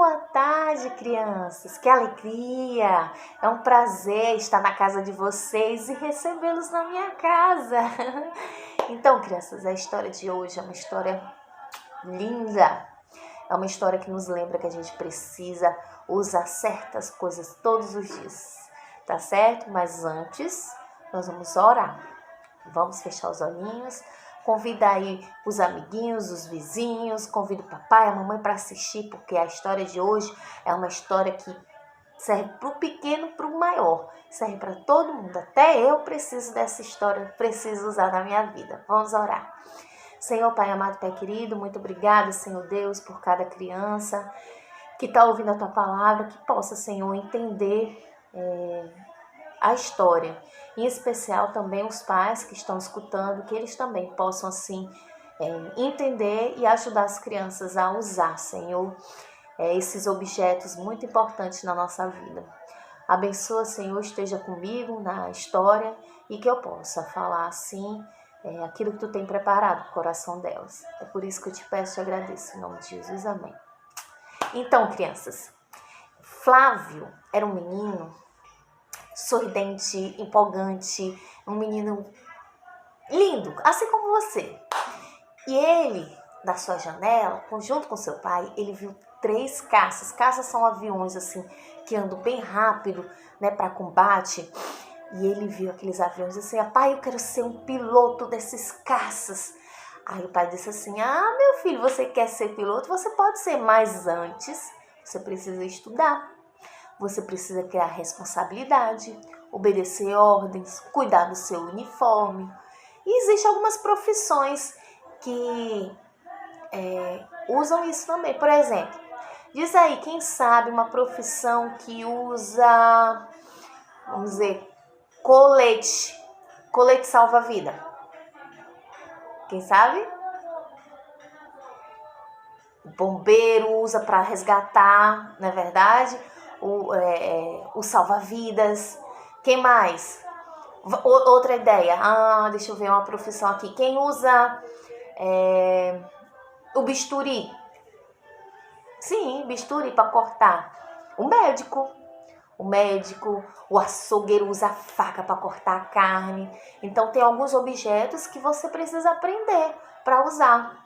Boa tarde, crianças! Que alegria! É um prazer estar na casa de vocês e recebê-los na minha casa. Então, crianças, a história de hoje é uma história linda. É uma história que nos lembra que a gente precisa usar certas coisas todos os dias, tá certo? Mas antes, nós vamos orar. Vamos fechar os olhinhos. Convida aí os amiguinhos, os vizinhos, convida o papai e a mamãe para assistir, porque a história de hoje é uma história que serve para o pequeno, para o maior, serve para todo mundo. Até eu preciso dessa história, preciso usar na minha vida. Vamos orar. Senhor, Pai amado, Pai querido, muito obrigada, Senhor Deus, por cada criança que está ouvindo a Tua palavra, que possa, Senhor, entender a história. Em especial também os pais que estão escutando, que eles também possam assim entender e ajudar as crianças a usar, Senhor, esses objetos muito importantes na nossa vida. Abençoa, Senhor, esteja comigo na história e que eu possa falar assim aquilo que Tu tem preparado para o coração delas. É por isso que eu te peço e te agradeço. Em nome de Jesus, amém. Então, crianças, Flávio era um menino sorridente, empolgante, um menino lindo, assim como você. E ele, da sua janela, junto com seu pai, ele viu 3 caças. Caças são aviões assim que andam bem rápido, né, para combate. E ele viu aqueles aviões e disse assim: pai, eu quero ser um piloto desses caças. Aí o pai disse assim: ah, meu filho, você quer ser piloto? Você pode ser, mas antes você precisa estudar. Você precisa criar responsabilidade, obedecer ordens, cuidar do seu uniforme. E existem algumas profissões que usam isso também. Por exemplo, diz aí, quem sabe uma profissão que usa, vamos dizer, colete salva-vida? Quem sabe? O bombeiro usa para resgatar, não é verdade? O salva-vidas. Quem mais? Outra ideia. Deixa eu ver uma profissão aqui. Quem usa o bisturi? Sim, bisturi para cortar. O médico, o açougueiro usa a faca para cortar a carne. Então tem alguns objetos que você precisa aprender para usar.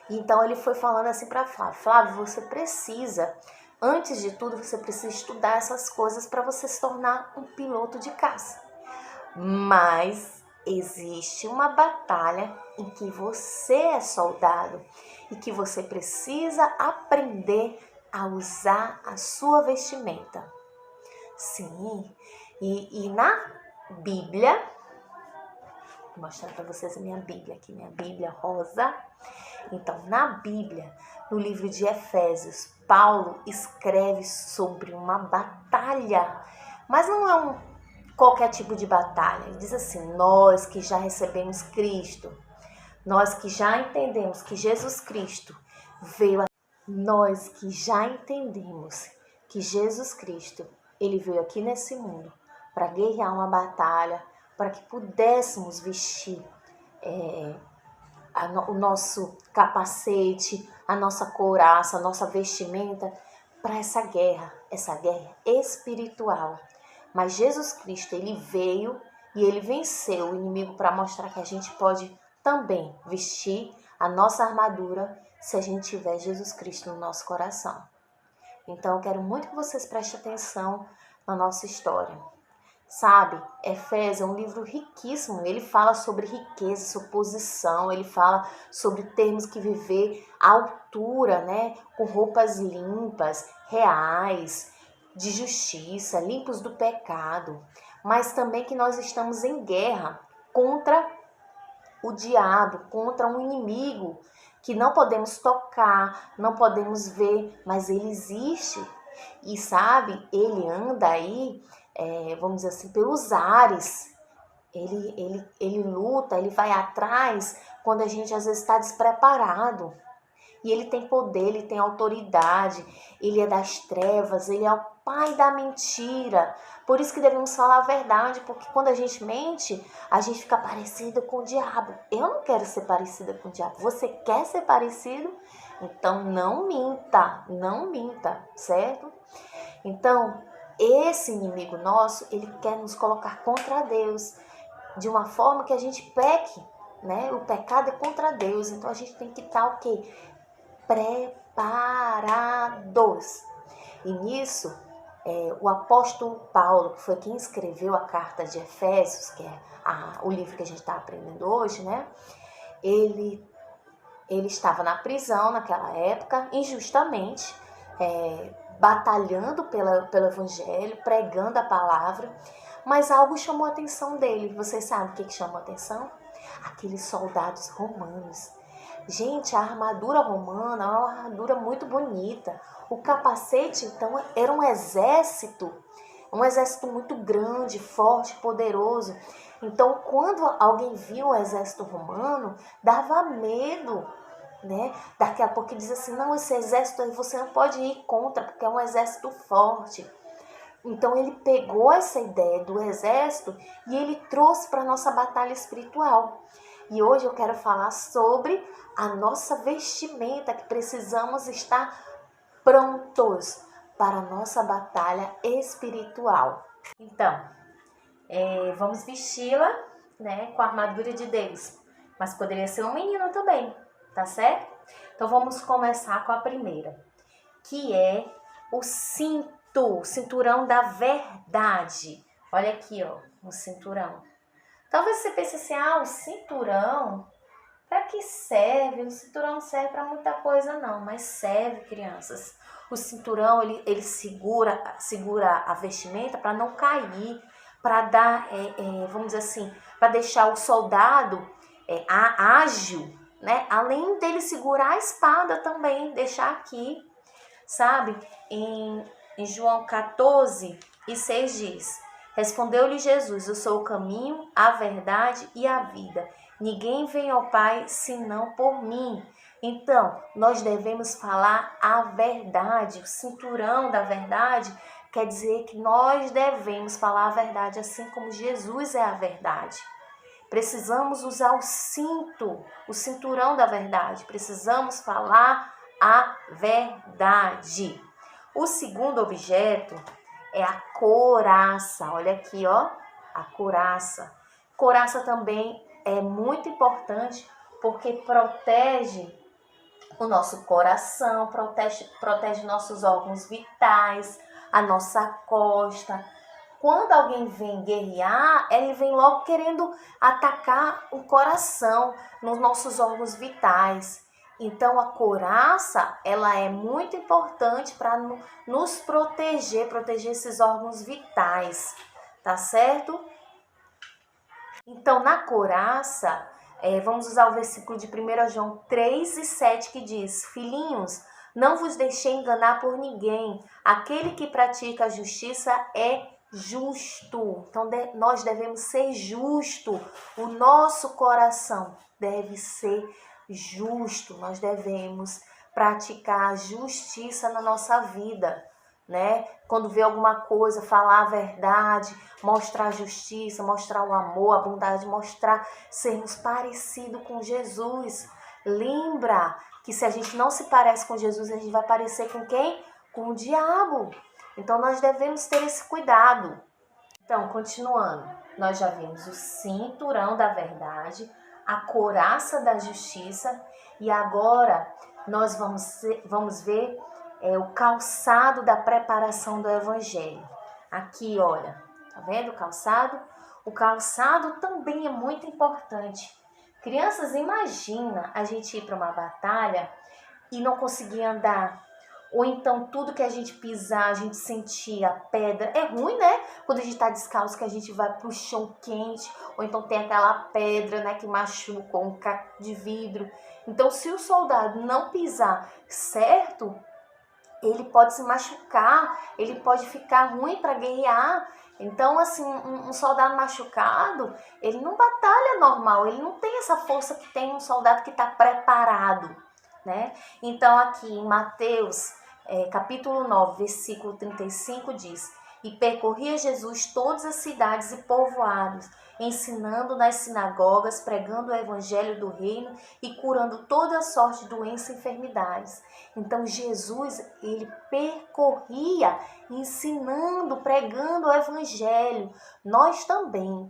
Então ele foi falando assim para Flávio: Flávio, você precisa, antes de tudo, você precisa estudar essas coisas para você se tornar um piloto de caça. Mas existe uma batalha em que você é soldado e que você precisa aprender a usar a sua vestimenta. Sim, e na Bíblia, vou mostrar para vocês a minha Bíblia aqui, minha Bíblia rosa. Então, na Bíblia, no livro de Efésios, Paulo escreve sobre uma batalha, mas não é qualquer tipo de batalha. Ele diz assim: nós que já recebemos Cristo, nós que já entendemos que Jesus Cristo veio, nós que já entendemos que Jesus Cristo, ele veio aqui nesse mundo para guerrear uma batalha, para que pudéssemos vestir o nosso capacete, a nossa couraça, a nossa vestimenta para essa guerra espiritual. Mas Jesus Cristo, ele veio e ele venceu o inimigo para mostrar que a gente pode também vestir a nossa armadura se a gente tiver Jesus Cristo no nosso coração. Então eu quero muito que vocês prestem atenção na nossa história. Sabe, Efésios é um livro riquíssimo, ele fala sobre riqueza, sobre posição, ele fala sobre termos que viver à altura, né, com roupas limpas, reais, de justiça, limpos do pecado, mas também que nós estamos em guerra contra o diabo, contra um inimigo que não podemos tocar, não podemos ver, mas ele existe. E sabe, ele anda aí, vamos dizer assim, pelos ares. Ele luta, ele vai atrás quando a gente às vezes está despreparado. E ele tem poder, ele tem autoridade, ele é das trevas, ele é o pai da mentira. Por isso que devemos falar a verdade, porque quando a gente mente, a gente fica parecido com o diabo. Eu não quero ser parecida com o diabo. Você quer ser parecido? Então não minta, certo? Então, esse inimigo nosso, ele quer nos colocar contra Deus, de uma forma que a gente peque, né? O pecado é contra Deus, então a gente tem que estar o quê? Preparados. E nisso, o apóstolo Paulo, que foi quem escreveu a carta de Efésios, que é o livro que a gente está aprendendo hoje, né? Ele estava na prisão naquela época, injustamente, batalhando pelo evangelho, pregando a palavra, mas algo chamou a atenção dele. Vocês sabem o que chamou a atenção? Aqueles soldados romanos. Gente, a armadura romana é uma armadura muito bonita. O capacete, então, era um exército muito grande, forte, poderoso. Então, quando alguém viu o exército romano, dava medo, né? Daqui a pouco diz assim, não, esse exército aí você não pode ir contra, porque é um exército forte. Então ele pegou essa ideia do exército e ele trouxe para a nossa batalha espiritual. E hoje eu quero falar sobre a nossa vestimenta, que precisamos estar prontos para a nossa batalha espiritual. Então, vamos vesti-la, né, com a armadura de Deus. Mas poderia ser um menino também, tá certo? Então vamos começar com a primeira, que é o cinturão da verdade. Olha aqui, ó, o cinturão. Talvez você pense assim, o cinturão, para que serve? O cinturão não serve para muita coisa não, mas serve, crianças. O cinturão, ele segura a vestimenta para não cair, para dar, vamos dizer assim, para deixar o soldado ágil, né? Além dele segurar a espada também, deixar aqui, sabe? Em João 14:6 diz: respondeu-lhe Jesus, eu sou o caminho, a verdade e a vida. Ninguém vem ao Pai senão por mim. Então, nós devemos falar a verdade. O cinturão da verdade quer dizer que nós devemos falar a verdade assim como Jesus é a verdade. Precisamos usar o cinturão da verdade. Precisamos falar a verdade. O segundo objeto é a couraça. Olha aqui, ó, a couraça. Couraça também é muito importante porque protege o nosso coração, protege nossos órgãos vitais, a nossa costa. Quando alguém vem guerrear, ele vem logo querendo atacar o coração, nos nossos órgãos vitais. Então, a couraça, ela é muito importante para nos proteger esses órgãos vitais, tá certo? Então, na couraça, vamos usar o versículo de 1 João 3:7 que diz: filhinhos, não vos deixei enganar por ninguém. Aquele que pratica a justiça é justo. Então, nós devemos ser justo. O nosso coração deve ser justo. Nós devemos praticar a justiça na nossa vida, né? Quando vê alguma coisa, falar a verdade, mostrar a justiça, mostrar o amor, a bondade, sermos parecidos com Jesus. Lembra que se a gente não se parece com Jesus, a gente vai parecer com quem? Com o diabo. Então nós devemos ter esse cuidado. Então, continuando, nós já vimos o cinturão da verdade, a couraça da justiça e agora nós vamos ver o calçado da preparação do evangelho. Aqui, olha, tá vendo o calçado? O calçado também é muito importante. Crianças, imagina a gente ir para uma batalha e não conseguir andar. Ou então tudo que a gente pisar, a gente sentir a pedra. É ruim, né? Quando a gente tá descalço, que a gente vai pro chão quente. Ou então tem aquela pedra, né, que machuca, um caco de vidro. Então, se o soldado não pisar certo, ele pode se machucar, ele pode ficar ruim para guerrear. Então, assim, um soldado machucado, ele não batalha normal, ele não tem essa força que tem um soldado que está preparado, né? Então, aqui em Mateus, capítulo 9, versículo 35, diz: E percorria Jesus todas as cidades e povoados, ensinando nas sinagogas, pregando o evangelho do reino e curando toda sorte de doenças e enfermidades. Então Jesus, ele percorria ensinando, pregando o evangelho. Nós também,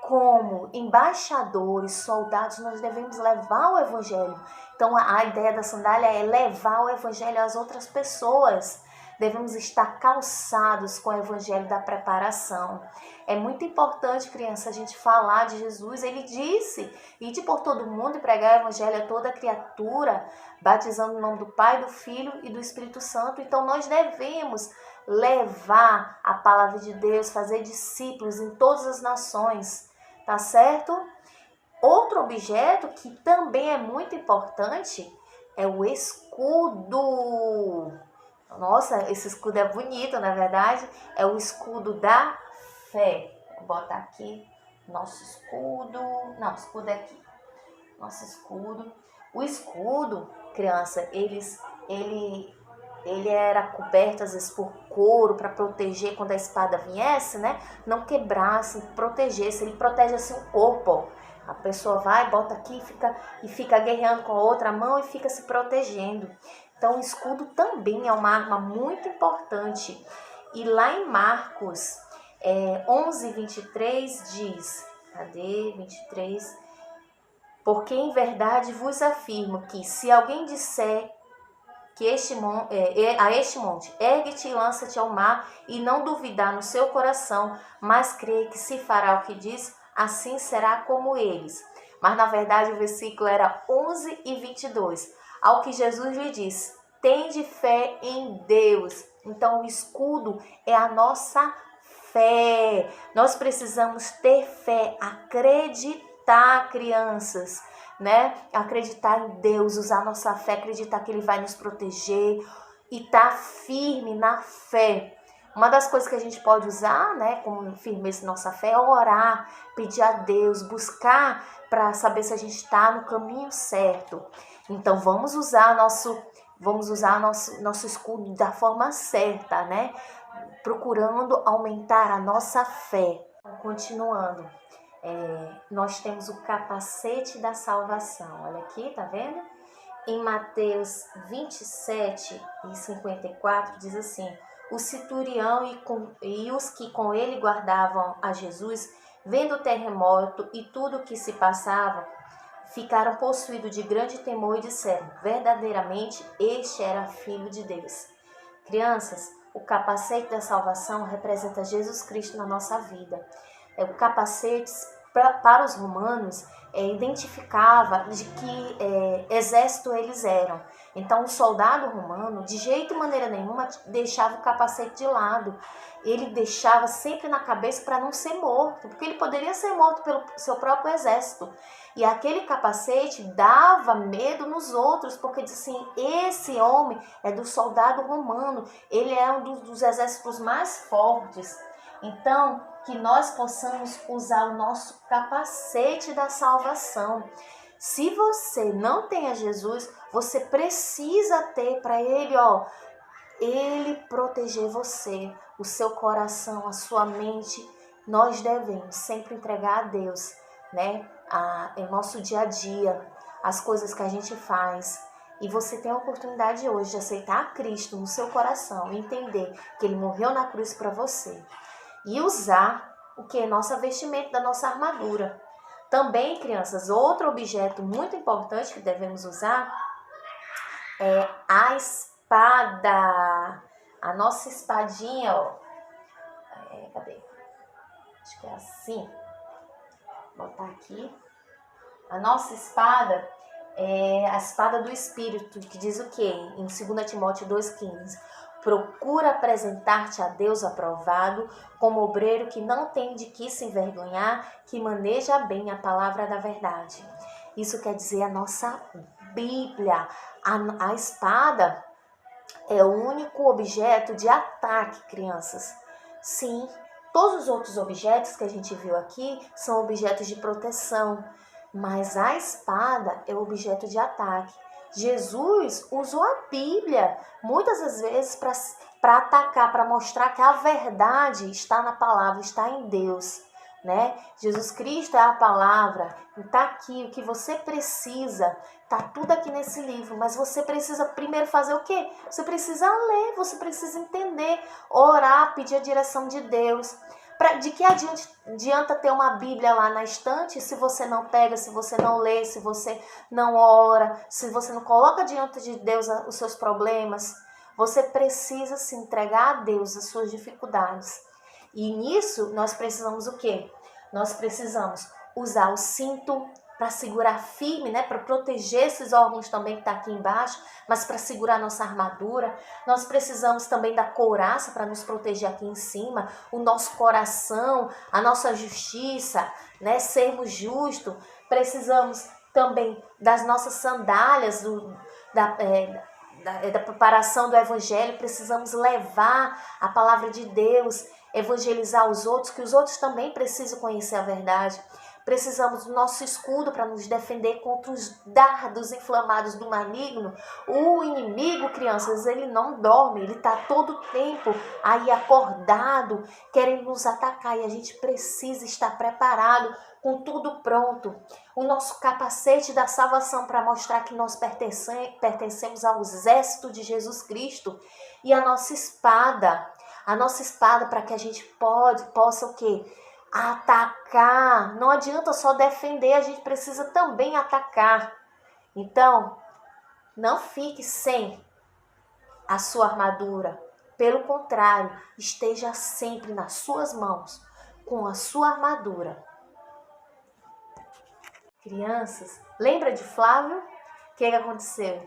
como embaixadores, soldados, nós devemos levar o evangelho. Então a ideia da sandália é levar o evangelho às outras pessoas. Devemos estar calçados com o evangelho da preparação. É muito importante, criança, a gente falar de Jesus. Ele disse, ide por todo mundo e pregar o evangelho a toda criatura, batizando no nome do Pai, do Filho e do Espírito Santo. Então nós devemos levar a palavra de Deus, fazer discípulos em todas as nações, tá certo? Outro objeto que também é muito importante é o escudo. Nossa, esse escudo é bonito, na verdade. É o escudo da fé. Vou botar aqui nosso escudo. Não, o escudo é aqui. Nosso escudo. O escudo, criança, ele era coberto às vezes por couro para proteger quando a espada viesse, né? Não quebrasse, protegesse. Ele protege assim o corpo, ó. A pessoa vai, bota aqui e fica guerreando com a outra mão e fica se protegendo. Então, o escudo também é uma arma muito importante. E lá em Marcos 11:23 diz, cadê 23? Porque em verdade vos afirmo que se alguém disser que a este monte, ergue-te e lança-te ao mar, e não duvidar no seu coração, mas crê que se fará o que diz, assim será como eles. Mas na verdade o versículo era 11:22. Ao que Jesus lhe disse, tende fé em Deus. Então o escudo é a nossa fé. Nós precisamos ter fé, acreditar, crianças, né? Acreditar em Deus, usar nossa fé, acreditar que Ele vai nos proteger e estar firme na fé. Uma das coisas que a gente pode usar, né, como firmeza em nossa fé, é orar, pedir a Deus, buscar para saber se a gente está no caminho certo. Então vamos usar nosso escudo da forma certa, né? Procurando aumentar a nossa fé. Continuando, nós temos o capacete da salvação. Olha aqui, tá vendo? Em Mateus 27:54 diz assim: o centurião e os que com ele guardavam a Jesus, vendo o terremoto e tudo o que se passava, ficaram possuídos de grande temor e disseram, verdadeiramente este era filho de Deus. Crianças, o capacete da salvação representa Jesus Cristo na nossa vida. O capacete, para os romanos, identificava de que exército eles eram. Então, o soldado romano, de jeito e maneira nenhuma, deixava o capacete de lado. Ele deixava sempre na cabeça para não ser morto, porque ele poderia ser morto pelo seu próprio exército. E aquele capacete dava medo nos outros, porque dizia assim, esse homem é do soldado romano, ele é um dos exércitos mais fortes. Então, que nós possamos usar o nosso capacete da salvação. Se você não tem a Jesus, você precisa ter para ele proteger você, o seu coração, a sua mente. Nós devemos sempre entregar a Deus, né? Em nosso dia a dia, as coisas que a gente faz. E você tem a oportunidade hoje de aceitar a Cristo no seu coração e entender que Ele morreu na cruz para você. E usar o que é nossa vestimenta, da nossa armadura. Também, crianças, outro objeto muito importante que devemos usar é a espada. A nossa espadinha, ó. Cadê? Acho que é assim. Vou botar aqui. A nossa espada é a espada do Espírito, que diz o quê? Em 2 Timóteo 2,15. Procura apresentar-te a Deus aprovado, como obreiro que não tem de que se envergonhar, que maneja bem a palavra da verdade. Isso quer dizer a nossa Bíblia. A espada é o único objeto de ataque, crianças. Sim, todos os outros objetos que a gente viu aqui são objetos de proteção, mas a espada é o objeto de ataque. Jesus usou a Bíblia muitas das vezes para atacar, para mostrar que a verdade está na palavra, está em Deus, né? Jesus Cristo é a palavra, está aqui o que você precisa, está tudo aqui nesse livro, mas você precisa primeiro fazer o quê? Você precisa ler, você precisa entender, orar, pedir a direção de Deus. De que adianta ter uma Bíblia lá na estante se você não pega, se você não lê, se você não ora, se você não coloca diante de Deus os seus problemas? Você precisa se entregar a Deus as suas dificuldades. E nisso nós precisamos o quê? Nós precisamos usar o cinto para segurar firme, né? Para proteger esses órgãos também que está aqui embaixo, mas para segurar nossa armadura. Nós precisamos também da couraça para nos proteger aqui em cima, o nosso coração, a nossa justiça, né? Sermos justos. Precisamos também das nossas sandálias, da preparação do evangelho. Precisamos levar a palavra de Deus, evangelizar os outros, que os outros também precisam conhecer a verdade. Precisamos do nosso escudo para nos defender contra os dardos inflamados do maligno. O inimigo, crianças, ele não dorme, ele está todo o tempo aí acordado, querendo nos atacar, e a gente precisa estar preparado, com tudo pronto. O nosso capacete da salvação para mostrar que nós pertencemos ao exército de Jesus Cristo, e a nossa espada para que a gente possa o quê? Atacar. Não adianta só defender, a gente precisa também atacar. Então, não fique sem a sua armadura. Pelo contrário, esteja sempre nas suas mãos com a sua armadura. Crianças, lembra de Flávio? O que aconteceu?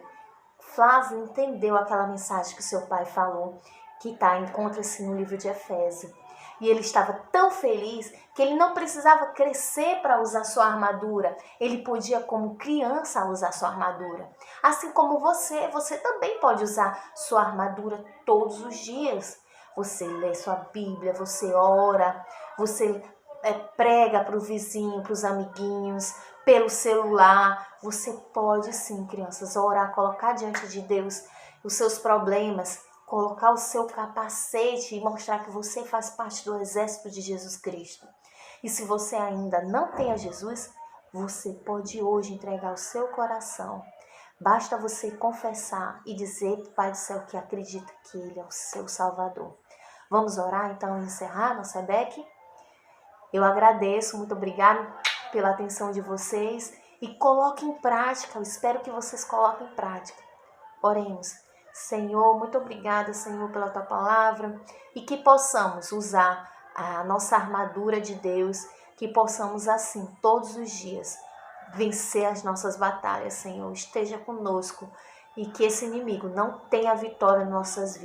Flávio entendeu aquela mensagem que seu pai falou, que encontra-se no livro de Efésios. E ele estava tão feliz que ele não precisava crescer para usar sua armadura. Ele podia, como criança, usar sua armadura. Assim como você também pode usar sua armadura todos os dias. Você lê sua Bíblia, você ora, você prega para o vizinho, para os amiguinhos, pelo celular. Você pode sim, crianças, orar, colocar diante de Deus os seus problemas, colocar o seu capacete e mostrar que você faz parte do exército de Jesus Cristo. E se você ainda não tem a Jesus, você pode hoje entregar o seu coração. Basta você confessar e dizer para o Pai do Céu que acredita que Ele é o seu Salvador. Vamos orar então e encerrar nossa EBEC? Eu agradeço, muito obrigada pela atenção de vocês e coloque em prática, eu espero que vocês coloquem em prática. Oremos. Senhor, muito obrigada, Senhor, pela Tua palavra e que possamos usar a nossa armadura de Deus, que possamos assim, todos os dias, vencer as nossas batalhas, Senhor. Esteja conosco e que esse inimigo não tenha vitória em nossas vidas.